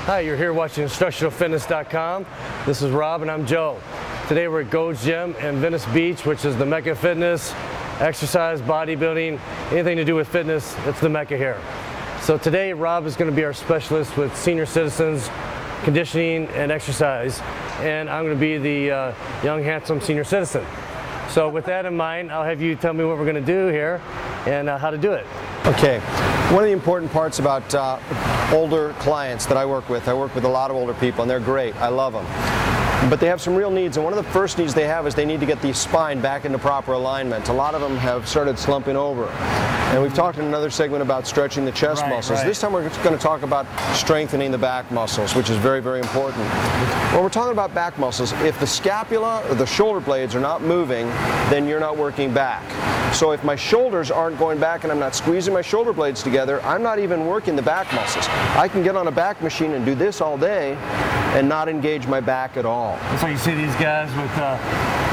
Hi, you're here watching InstructionalFitness.com. This is Rob and I'm Joe. Today we're at Gold's Gym in Venice Beach, which is the Mecca of fitness, exercise, bodybuilding, anything to do with fitness, it's the Mecca here. So today Rob is going to be our specialist with senior citizens, conditioning and exercise, and I'm going to be the young, handsome senior citizen. So with that in mind, I'll have you tell me what we're going to do here and how to do it. Okay, one of the important parts about older clients that I work with a lot of older people and they're great, I love them. But they have some real needs, and one of the first needs they have is they need to get the spine back into proper alignment. A lot of them have started slumping over. And we've talked in another segment about stretching the chest muscles. This time we're going to talk about strengthening the back muscles, which is very, very important. When we're talking about back muscles, if the scapula or the shoulder blades are not moving, then you're not working back. So if my shoulders aren't going back and I'm not squeezing my shoulder blades together, I'm not even working the back muscles. I can get on a back machine and do this all day and not engage my back at all. That's why you see these guys with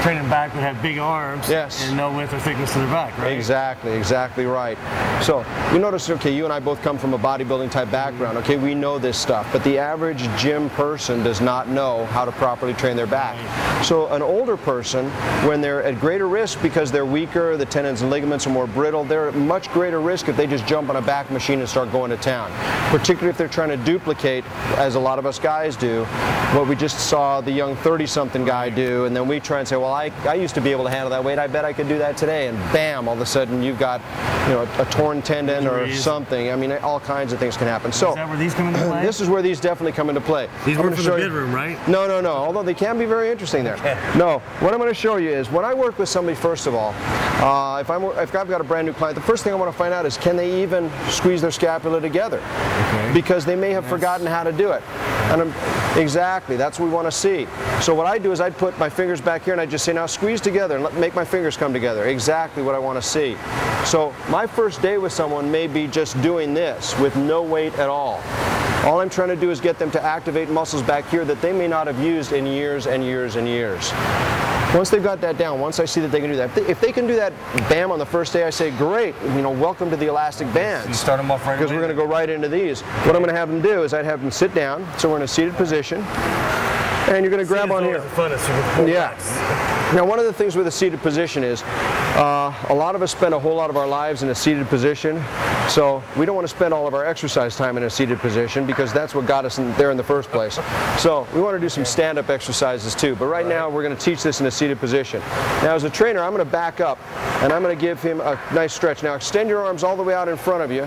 training back that have big arms and no width or thickness to their back, right? Exactly, exactly right. So you notice, okay, you and I both come from a bodybuilding type background, okay, we know this stuff, but the average gym person does not know how to properly train their back. So an older person, when they're at greater risk because they're weaker, the tendons and ligaments are more brittle, they're at much greater risk if they just jump on a back machine and start going to town. Particularly if they're trying to duplicate, as a lot of us guys do, what we just saw the young 30-something guy do, and then we try and say, well, I used to be able to handle that weight, I bet I could do that today, and bam, all of a sudden you've got, you know, a torn tendon or something. I mean, all kinds of things can happen. So, is that where these come into play? This is where these definitely come into play. These work for the bedroom, right? No, no, no, although they can be very interesting there. Okay. No, what I'm going to show you is, when I work with somebody, first of all, if I've got a brand new client, the first thing I want to find out is, can they even squeeze their scapula together? Okay. Because they may have forgotten how to do it. And exactly, that's what we want to see. So what I do is I'd put my fingers back here and I just say, now squeeze together and make my fingers come together. Exactly what I want to see. So my first day with someone may be just doing this with no weight at all. All I'm trying to do is get them to activate muscles back here that they may not have used in years and years and years. Once they've got that down, once I see that they can do that, if they can do that, bam, on the first day, I say, great, you know, welcome to the elastic bands. You start them off right away. Because we're going to go right into these. What I'm going to have them do is I'd have them sit down, so we're in a seated position, and you're going to grab on here. Yeah. Now, one of the things with a seated position is a lot of us spend a whole lot of our lives in a seated position, so we don't want to spend all of our exercise time in a seated position because that's what got us there in the first place. So we want to do some stand-up exercises too, but right now we're going to teach this in a seated position. Now, as a trainer, I'm going to back up and I'm going to give him a nice stretch. Now, extend your arms all the way out in front of you.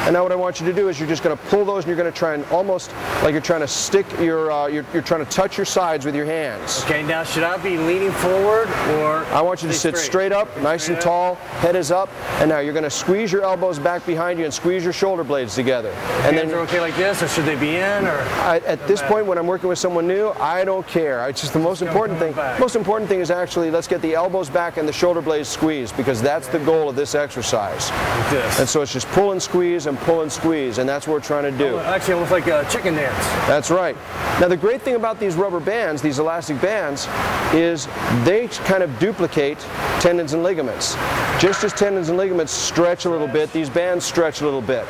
And now what I want you to do is you're just going to pull those and you're going to try and almost like you're trying to stick your, you're trying to touch your sides with your hands. Okay, now should I be leaning forward or? I want you to sit straight up, nice and tall, head is up, and now you're going to squeeze your elbows back behind you and squeeze your shoulder blades together. And then they're okay like this, or should they be in, or? At this point, when I'm working with someone new, I don't care. It's just the most important thing. Most important thing is actually let's get the elbows back and the shoulder blades squeezed because that's the goal of this exercise. Like this. And so it's just pull and squeeze and pull and squeeze, and that's what we're trying to do. Oh, actually, almost like a chicken dance. That's right. Now, the great thing about these rubber bands, these elastic bands, is they kind of duplicate tendons and ligaments. Just as tendons and ligaments stretch a little bit, these bands stretch a little bit.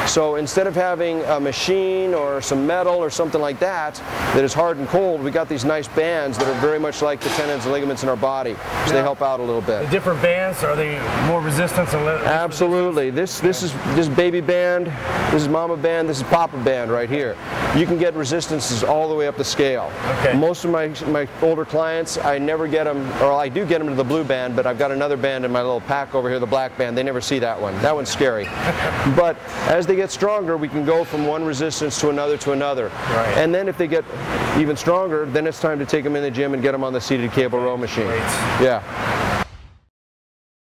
So instead of having a machine or some metal or something like that that is hard and cold, we got these nice bands that are very much like the tendons and ligaments in our body. So they help out a little bit. The different bands, are they more resistance and less? Absolutely. This is baby band, this is mama band, this is papa band right here. You can get resistances all the way up the scale. Okay. Most of my older clients, I never get them, or I do get them to the blue band, but I've got another band in my little pack over here, the black band. They never see that one. That one's scary. But as they get stronger, we can go from one resistance to another to another. Right. And then if they get even stronger, then it's time to take them in the gym and get them on the seated cable row machine. Great. Yeah.